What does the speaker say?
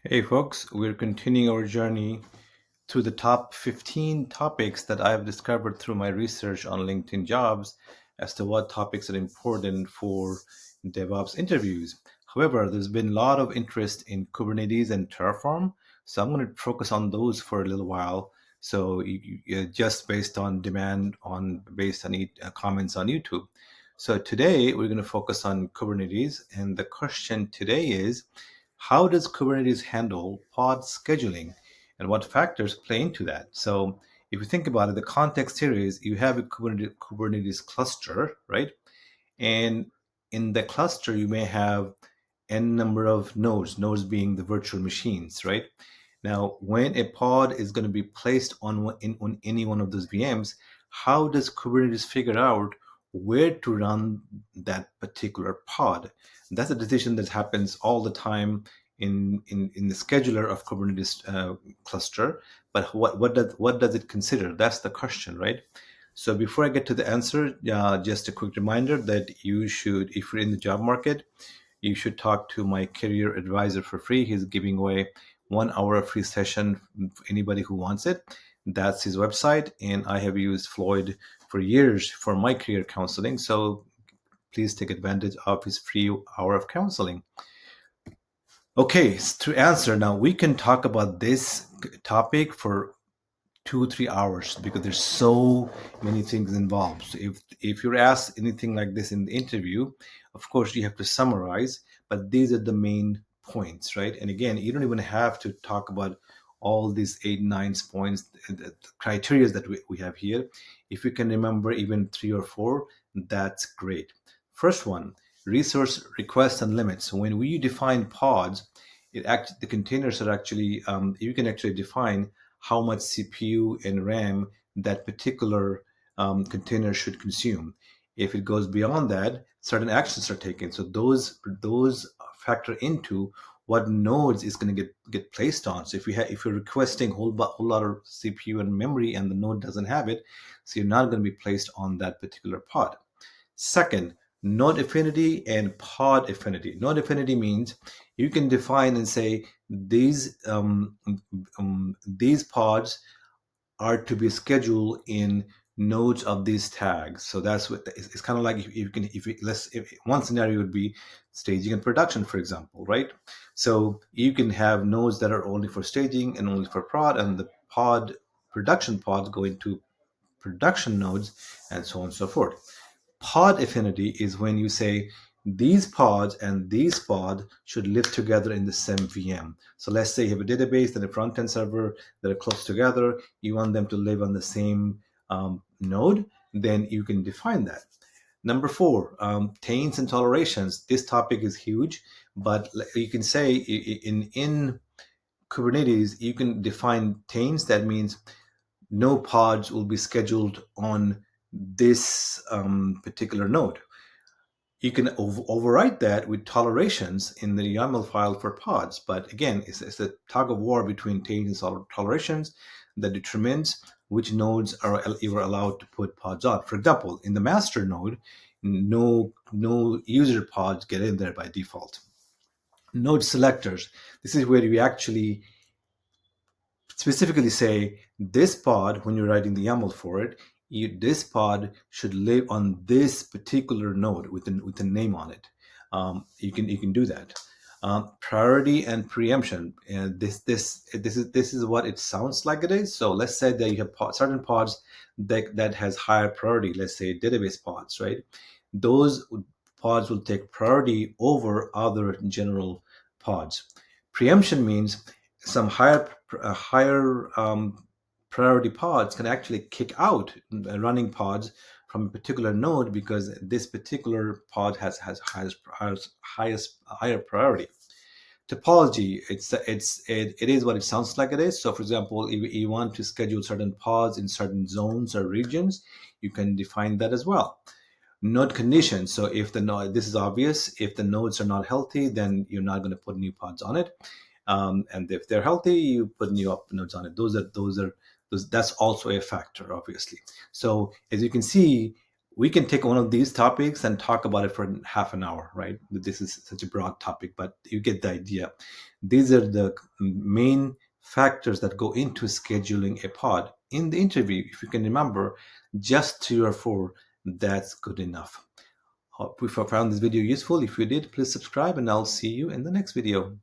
Hey folks, we're continuing our journey through the top 15 topics that I've discovered through my research on LinkedIn jobs as to what topics are important for DevOps interviews. However, there's been a lot of interest in Kubernetes and Terraform, so I'm going to focus on those for a little while. So just based on demand on based on comments on YouTube. So today we're going to focus on Kubernetes, and the question today is, how does Kubernetes handle pod scheduling and what factors play into that? So, if you think about it, the context here is you have a Kubernetes cluster, right? And in the cluster, you may have n number of nodes being the virtual machines, right? Now, when a pod is going to be placed on any one of those VMs, how does Kubernetes figure out where to run that particular pod? That's a decision that happens all the time in the scheduler of Kubernetes cluster. But what does it consider? That's the question, right? So before I get to the answer, just a quick reminder that you should, if you're in the job market, you should talk to my career advisor for free. He's giving away 1 hour of free session for anybody who wants it. That's his website, and I have used Floyd for years for my career counseling. So please take advantage of his free hour of counseling. Okay, to answer now, we can talk about this topic for 2 3 hours because there's so many things involved. So if you're asked anything like this in the interview, of course you have to summarize, but these are the main points, right? And again, you don't even have to talk about all these 8 9 points, the criteria that we have here. If you can remember even 3 or 4, that's great. First one, resource requests and limits. So when we define pods, the containers are actually you can actually define how much CPU and RAM that particular container should consume. If it goes beyond that, certain actions are taken. So those factor into what nodes is going to get placed on. So if you're requesting whole lot of CPU and memory and the node doesn't have it, so you're not going to be placed on that particular pod. Second, node affinity and pod affinity. Node affinity means you can define and say these pods are to be scheduled in nodes of these tags. So that's what it's kind of like if you can if one scenario would be staging and production, for example, right? So you can have nodes that are only for staging and only for prod, and the production pods go into production nodes, and so on and so forth. Pod affinity is when you say these pods and these pod should live together in the same VM. So let's say you have a database and a front-end server that are close together. You want them to live on the same node, then you can define that. Number 4, taints and tolerations. This topic is huge, but you can say in Kubernetes, you can define taints. That means no pods will be scheduled on this particular node. You can overwrite that with tolerations in the YAML file for pods. But again, it's a tug of war between taints and tolerations that determines which nodes are you are allowed to put pods on. For example, in the master node, no user pods get in there by default. Node selectors. This is where you actually specifically say this pod, when you're writing the YAML for it, this pod should live on this particular node with a name on it. You can do that. Priority and preemption. And this is what it sounds like it is. So let's say that you have certain pods that has higher priority. Let's say database pods, right? Those pods will take priority over other general pods. Preemption means some higher priority pods can actually kick out running pods from a particular node because this particular pod has highest higher priority. Topology, it is what it sounds like it is. So for example, if you want to schedule certain pods in certain zones or regions, you can define that as well. Node conditions. So if the node, this is obvious, if the nodes are not healthy, then you're not going to put new pods on it. And if they're healthy, you put new nodes on it. That's also a factor, obviously. So as you can see, We can take one of these topics and talk about it for half an hour, right? This is such a broad topic, but you get the idea. These are the main factors that go into scheduling a pod. In the interview, if you can remember just 3 or 4, that's good enough. Hope you found this video useful. If you did, please subscribe, and I'll see you in the next video.